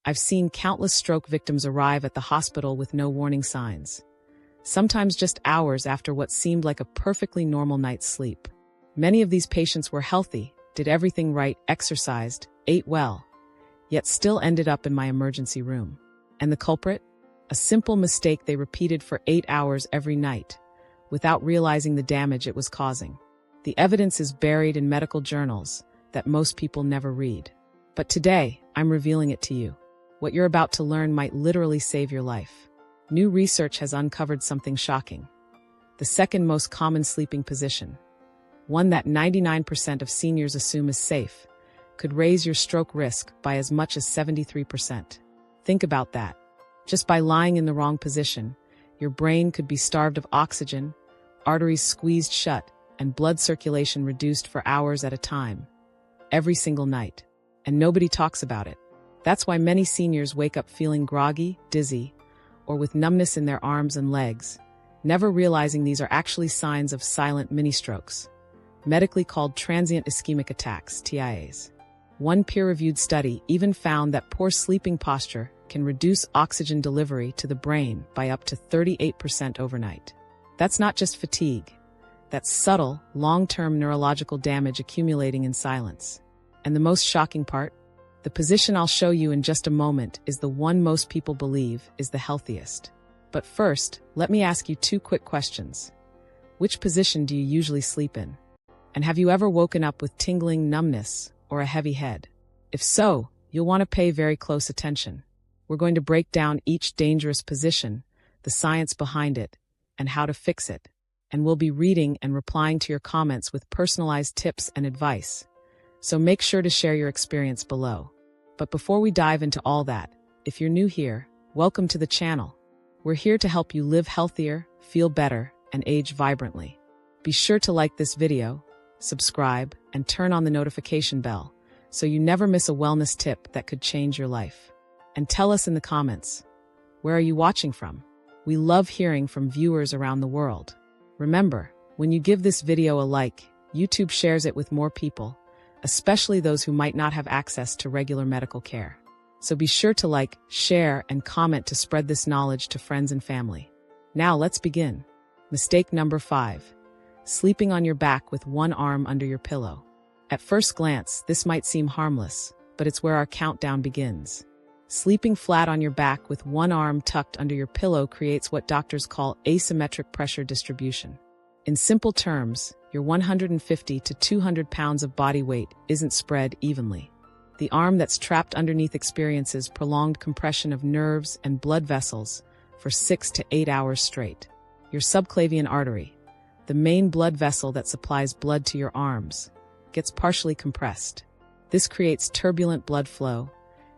I've seen countless stroke victims arrive at the hospital with no warning signs, sometimes just hours after what seemed like a perfectly normal night's sleep. Many of these patients were healthy, did everything right, exercised, ate well, yet still ended up in my emergency room. And the culprit? A simple mistake they repeated for 8 hours every night, without realizing the damage it was causing. The evidence is buried in medical journals that most people never read. But today, I'm revealing it to you. What you're about to learn might literally save your life. New research has uncovered something shocking. The second most common sleeping position, one that 99% of seniors assume is safe, could raise your stroke risk by as much as 73%. Think about that. Just by lying in the wrong position, your brain could be starved of oxygen, arteries squeezed shut, and blood circulation reduced for hours at a time, every single night. And nobody talks about it. That's why many seniors wake up feeling groggy, dizzy, or with numbness in their arms and legs, never realizing these are actually signs of silent mini-strokes, medically called transient ischemic attacks, TIAs. One peer-reviewed study even found that poor sleeping posture can reduce oxygen delivery to the brain by up to 38% overnight. That's not just fatigue. That's subtle, long-term neurological damage accumulating in silence. And the most shocking part? The position I'll show you in just a moment is the one most people believe is the healthiest. But first, let me ask you 2 quick questions. Which position do you usually sleep in? And have you ever woken up with tingling numbness or a heavy head? If so, you'll want to pay very close attention. We're going to break down each dangerous position, the science behind it, and how to fix it. And we'll be reading and replying to your comments with personalized tips and advice. So make sure to share your experience below. But before we dive into all that, if you're new here, welcome to the channel. We're here to help you live healthier, feel better, and age vibrantly. Be sure to like this video, subscribe, and turn on the notification bell so you never miss a wellness tip that could change your life. And tell us in the comments, where are you watching from? We love hearing from viewers around the world. Remember, when you give this video a like, YouTube shares it with more people, especially those who might not have access to regular medical care. So be sure to like, share, and comment to spread this knowledge to friends and family. Now let's begin. Mistake number 5. Sleeping on your back with one arm under your pillow. At first glance, this might seem harmless, but it's where our countdown begins. Sleeping flat on your back with one arm tucked under your pillow creates what doctors call asymmetric pressure distribution. In simple terms, your 150 to 200 pounds of body weight isn't spread evenly. The arm that's trapped underneath experiences prolonged compression of nerves and blood vessels for 6 to 8 hours straight. Your subclavian artery, the main blood vessel that supplies blood to your arms, gets partially compressed. This creates turbulent blood flow,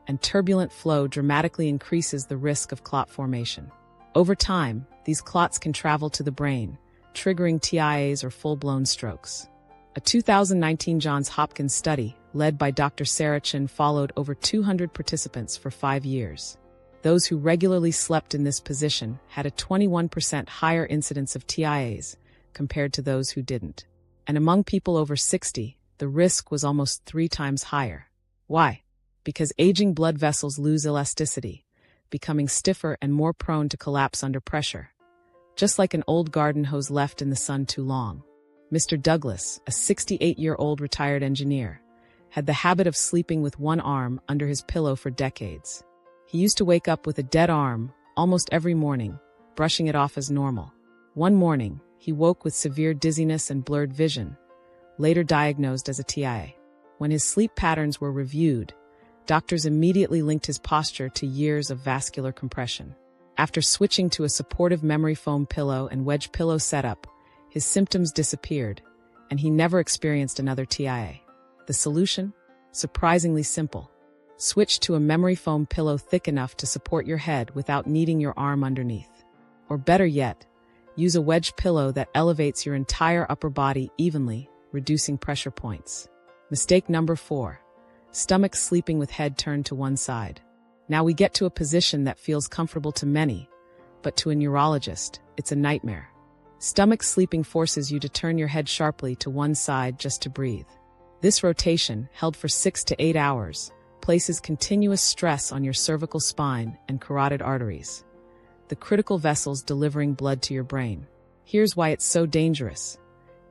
and turbulent flow dramatically increases the risk of clot formation. Over time, these clots can travel to the brain, triggering TIAs or full-blown strokes. A 2019 Johns Hopkins study, led by Dr. Sarachin, followed over 200 participants for 5 years. Those who regularly slept in this position had a 21% higher incidence of TIAs compared to those who didn't. And among people over 60, the risk was almost 3 times higher. Why? Because aging blood vessels lose elasticity, becoming stiffer and more prone to collapse under pressure. Just like an old garden hose left in the sun too long. Mr. Douglas, a 68-year-old retired engineer, had the habit of sleeping with one arm under his pillow for decades. He used to wake up with a dead arm almost every morning, brushing it off as normal. One morning, he woke with severe dizziness and blurred vision, later diagnosed as a TIA. When his sleep patterns were reviewed, doctors immediately linked his posture to years of vascular compression. After switching to a supportive memory foam pillow and wedge pillow setup, his symptoms disappeared, and he never experienced another TIA. The solution? Surprisingly simple. Switch to a memory foam pillow thick enough to support your head without needing your arm underneath. Or better yet, use a wedge pillow that elevates your entire upper body evenly, reducing pressure points. Mistake number 4. Stomach sleeping with head turned to one side. Now we get to a position that feels comfortable to many, but to a neurologist, it's a nightmare. Stomach sleeping forces you to turn your head sharply to one side just to breathe. This rotation, held for 6 to 8 hours, places continuous stress on your cervical spine and carotid arteries, the critical vessels delivering blood to your brain. Here's why it's so dangerous.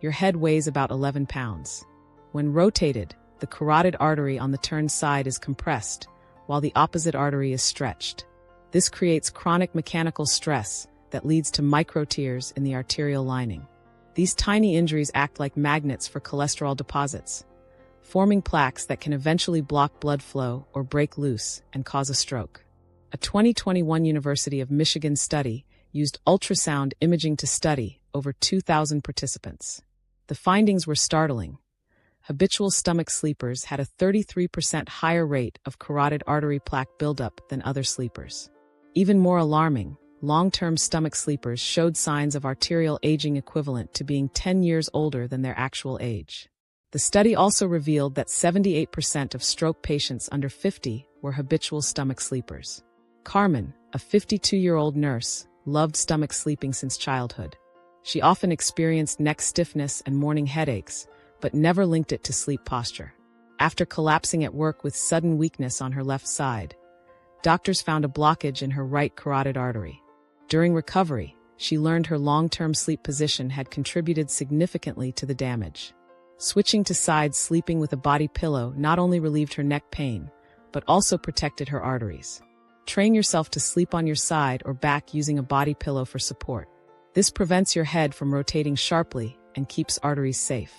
Your head weighs about 11 pounds. When rotated, the carotid artery on the turned side is compressed, while the opposite artery is stretched. This creates chronic mechanical stress that leads to microtears in the arterial lining. These tiny injuries act like magnets for cholesterol deposits, forming plaques that can eventually block blood flow or break loose and cause a stroke. A 2021 University of Michigan study used ultrasound imaging to study over 2,000 participants. The findings were startling. Habitual stomach sleepers had a 33% higher rate of carotid artery plaque buildup than other sleepers. Even more alarming, long-term stomach sleepers showed signs of arterial aging equivalent to being 10 years older than their actual age. The study also revealed that 78% of stroke patients under 50 were habitual stomach sleepers. Carmen, a 52-year-old nurse, loved stomach sleeping since childhood. She often experienced neck stiffness and morning headaches, but never linked it to sleep posture. After collapsing at work with sudden weakness on her left side, doctors found a blockage in her right carotid artery. During recovery, she learned her long-term sleep position had contributed significantly to the damage. Switching to side sleeping with a body pillow not only relieved her neck pain, but also protected her arteries. Train yourself to sleep on your side or back using a body pillow for support. This prevents your head from rotating sharply and keeps arteries safe.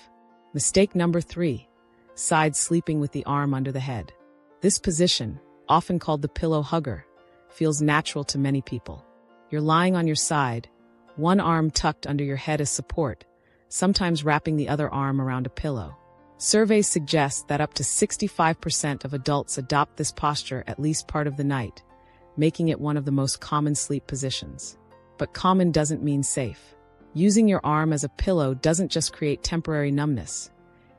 Mistake number 3. Side sleeping with the arm under the head. This position, often called the pillow hugger, feels natural to many people. You're lying on your side, one arm tucked under your head as support, sometimes wrapping the other arm around a pillow. Surveys suggest that up to 65% of adults adopt this posture at least part of the night, making it one of the most common sleep positions. But common doesn't mean safe. Using your arm as a pillow doesn't just create temporary numbness.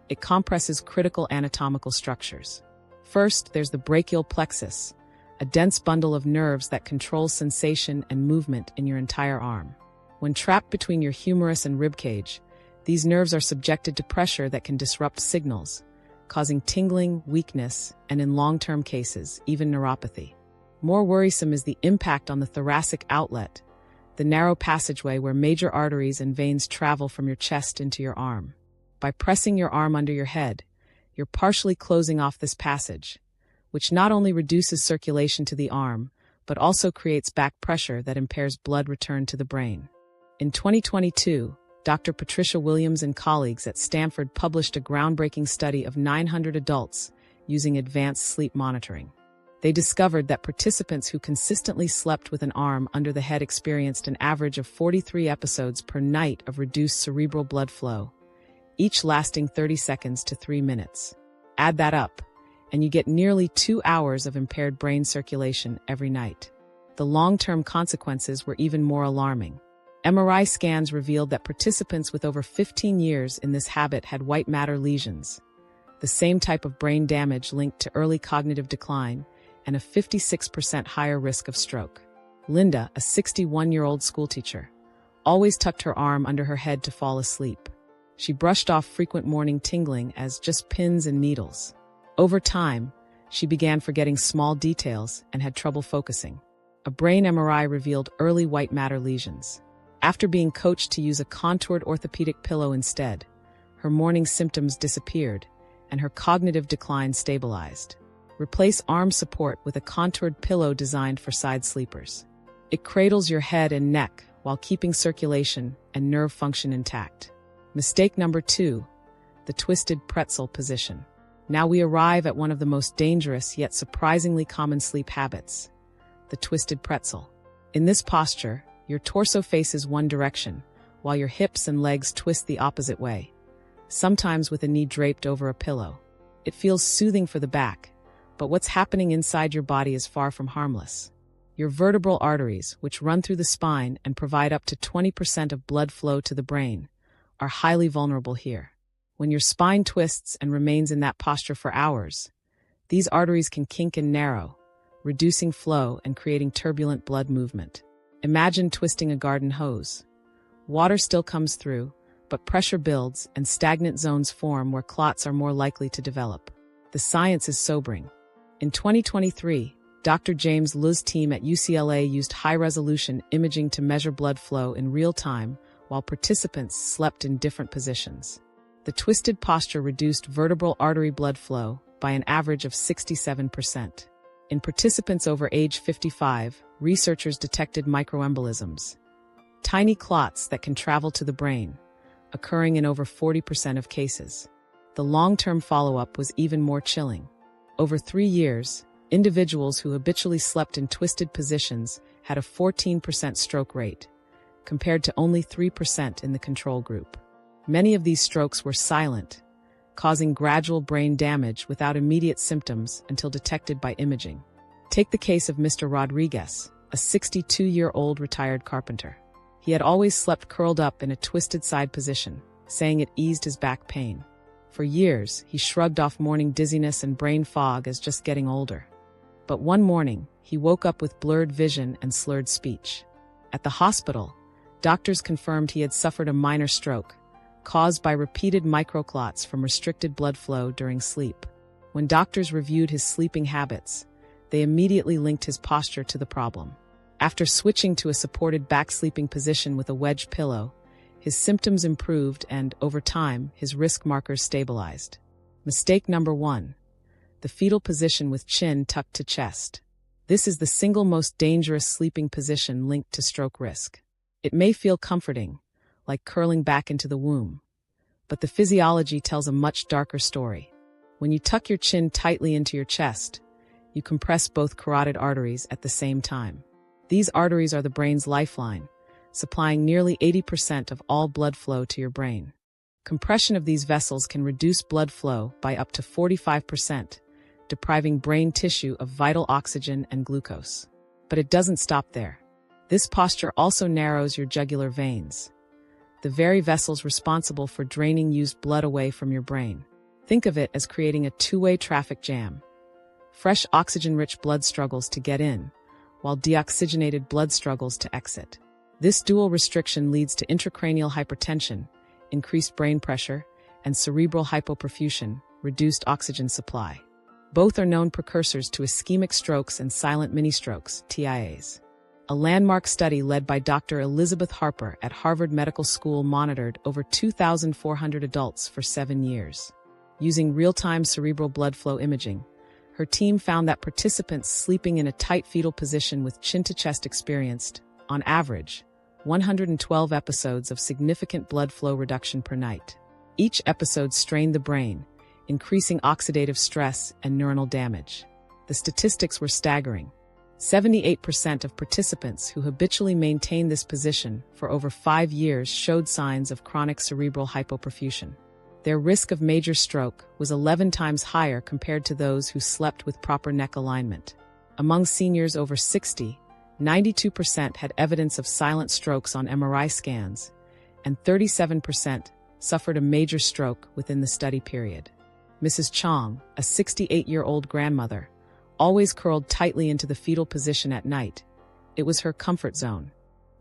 It compresses critical anatomical structures. First, there's the brachial plexus, a dense bundle of nerves that controls sensation and movement in your entire arm. When trapped between your humerus and ribcage, these nerves are subjected to pressure that can disrupt signals, causing tingling, weakness, and in long-term cases, even neuropathy. More worrisome is the impact on the thoracic outlet, the narrow passageway where major arteries and veins travel from your chest into your arm. By pressing your arm under your head, you're partially closing off this passage, which not only reduces circulation to the arm, but also creates back pressure that impairs blood return to the brain. In 2022, Dr. Patricia Williams and colleagues at Stanford published a groundbreaking study of 900 adults using advanced sleep monitoring. They discovered that participants who consistently slept with an arm under the head experienced an average of 43 episodes per night of reduced cerebral blood flow, each lasting 30 seconds to 3 minutes. Add that up, and you get nearly 2 hours of impaired brain circulation every night. The long-term consequences were even more alarming. MRI scans revealed that participants with over 15 years in this habit had white matter lesions, the same type of brain damage linked to early cognitive decline, and a 56% higher risk of stroke. Linda, a 61-year-old schoolteacher, always tucked her arm under her head to fall asleep. She brushed off frequent morning tingling as just pins and needles. Over time, she began forgetting small details and had trouble focusing. A brain MRI revealed early white matter lesions. After being coached to use a contoured orthopedic pillow instead, her morning symptoms disappeared and her cognitive decline stabilized. Replace arm support with a contoured pillow designed for side sleepers. It cradles your head and neck while keeping circulation and nerve function intact. Mistake number 2, the twisted pretzel position. Now we arrive at one of the most dangerous yet surprisingly common sleep habits, the twisted pretzel. In this posture, your torso faces one direction, while your hips and legs twist the opposite way, sometimes with a knee draped over a pillow. It feels soothing for the back, but what's happening inside your body is far from harmless. Your vertebral arteries, which run through the spine and provide up to 20% of blood flow to the brain, are highly vulnerable here. When your spine twists and remains in that posture for hours, these arteries can kink and narrow, reducing flow and creating turbulent blood movement. Imagine twisting a garden hose. Water still comes through, but pressure builds and stagnant zones form where clots are more likely to develop. The science is sobering. In 2023, Dr. James Liu's team at UCLA used high-resolution imaging to measure blood flow in real time while participants slept in different positions. The twisted posture reduced vertebral artery blood flow by an average of 67%. In participants over age 55, researchers detected microembolisms, tiny clots that can travel to the brain, occurring in over 40% of cases. The long-term follow-up was even more chilling. Over 3 years, individuals who habitually slept in twisted positions had a 14% stroke rate, compared to only 3% in the control group. Many of these strokes were silent, causing gradual brain damage without immediate symptoms until detected by imaging. Take the case of Mr. Rodriguez, a 62-year-old retired carpenter. He had always slept curled up in a twisted side position, saying it eased his back pain. For years, he shrugged off morning dizziness and brain fog as just getting older. But one morning, he woke up with blurred vision and slurred speech. At the hospital, doctors confirmed he had suffered a minor stroke, caused by repeated microclots from restricted blood flow during sleep. When doctors reviewed his sleeping habits, they immediately linked his posture to the problem. After switching to a supported back sleeping position with a wedge pillow, his symptoms improved and, over time, his risk markers stabilized. Mistake number 1. The fetal position with chin tucked to chest. This is the single most dangerous sleeping position linked to stroke risk. It may feel comforting, like curling back into the womb, but the physiology tells a much darker story. When you tuck your chin tightly into your chest, you compress both carotid arteries at the same time. These arteries are the brain's lifeline, supplying nearly 80% of all blood flow to your brain. Compression of these vessels can reduce blood flow by up to 45%, depriving brain tissue of vital oxygen and glucose. But it doesn't stop there. This posture also narrows your jugular veins, the very vessels responsible for draining used blood away from your brain. Think of it as creating a two-way traffic jam. Fresh oxygen-rich blood struggles to get in, while deoxygenated blood struggles to exit. This dual restriction leads to intracranial hypertension, increased brain pressure, and cerebral hypoperfusion, reduced oxygen supply. Both are known precursors to ischemic strokes and silent mini-strokes, TIAs. A landmark study led by Dr. Elizabeth Harper at Harvard Medical School monitored over 2,400 adults for 7 years. Using real-time cerebral blood flow imaging, her team found that participants sleeping in a tight fetal position with chin-to-chest experienced, on average, 112 episodes of significant blood flow reduction per night. Each episode strained the brain, increasing oxidative stress and neuronal damage. The statistics were staggering. 78% of participants who habitually maintained this position for over 5 years showed signs of chronic cerebral hypoperfusion. Their risk of major stroke was 11 times higher compared to those who slept with proper neck alignment. Among seniors over 60, 92% had evidence of silent strokes on MRI scans, and 37% suffered a major stroke within the study period. Mrs. Chong, a 68-year-old grandmother, always curled tightly into the fetal position at night. It was her comfort zone.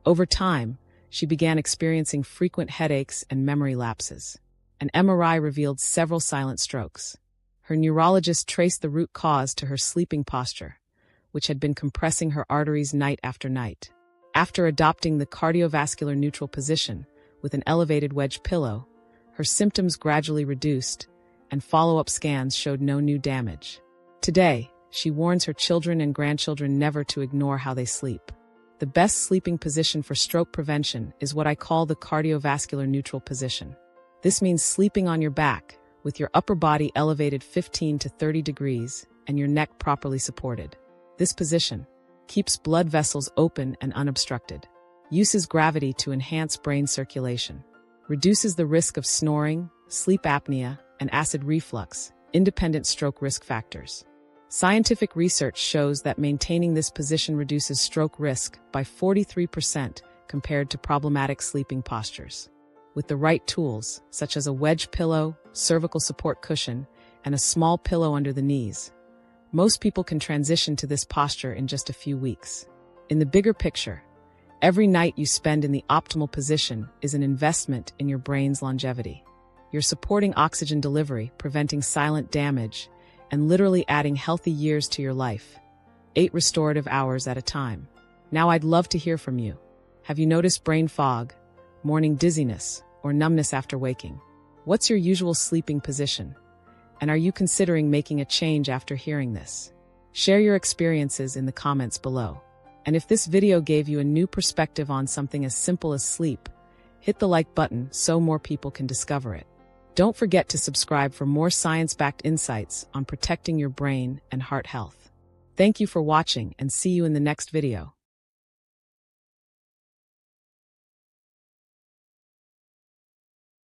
Over time, she began experiencing frequent headaches and memory lapses. An MRI revealed several silent strokes. Her neurologist traced the root cause to her sleeping posture, which had been compressing her arteries night after night. After adopting the cardiovascular neutral position with an elevated wedge pillow, her symptoms gradually reduced, and follow-up scans showed no new damage. Today, she warns her children and grandchildren never to ignore how they sleep. The best sleeping position for stroke prevention is what I call the cardiovascular neutral position. This means sleeping on your back, with your upper body elevated 15 to 30 degrees and your neck properly supported. This position keeps blood vessels open and unobstructed, uses gravity to enhance brain circulation, reduces the risk of snoring, sleep apnea, and acid reflux, independent stroke risk factors. Scientific research shows that maintaining this position reduces stroke risk by 43% compared to problematic sleeping postures. With the right tools, such as a wedge pillow, cervical support cushion, and a small pillow under the knees, most people can transition to this posture in just a few weeks. In the bigger picture, every night you spend in the optimal position is an investment in your brain's longevity. You're supporting oxygen delivery, preventing silent damage, and literally adding healthy years to your life, 8 restorative hours at a time. Now I'd love to hear from you. Have you noticed brain fog, morning dizziness, or numbness after waking? What's your usual sleeping position? And are you considering making a change after hearing this? Share your experiences in the comments below. And if this video gave you a new perspective on something as simple as sleep, hit the like button so more people can discover it. Don't forget to subscribe for more science-backed insights on protecting your brain and heart health. Thank you for watching, and see you in the next video.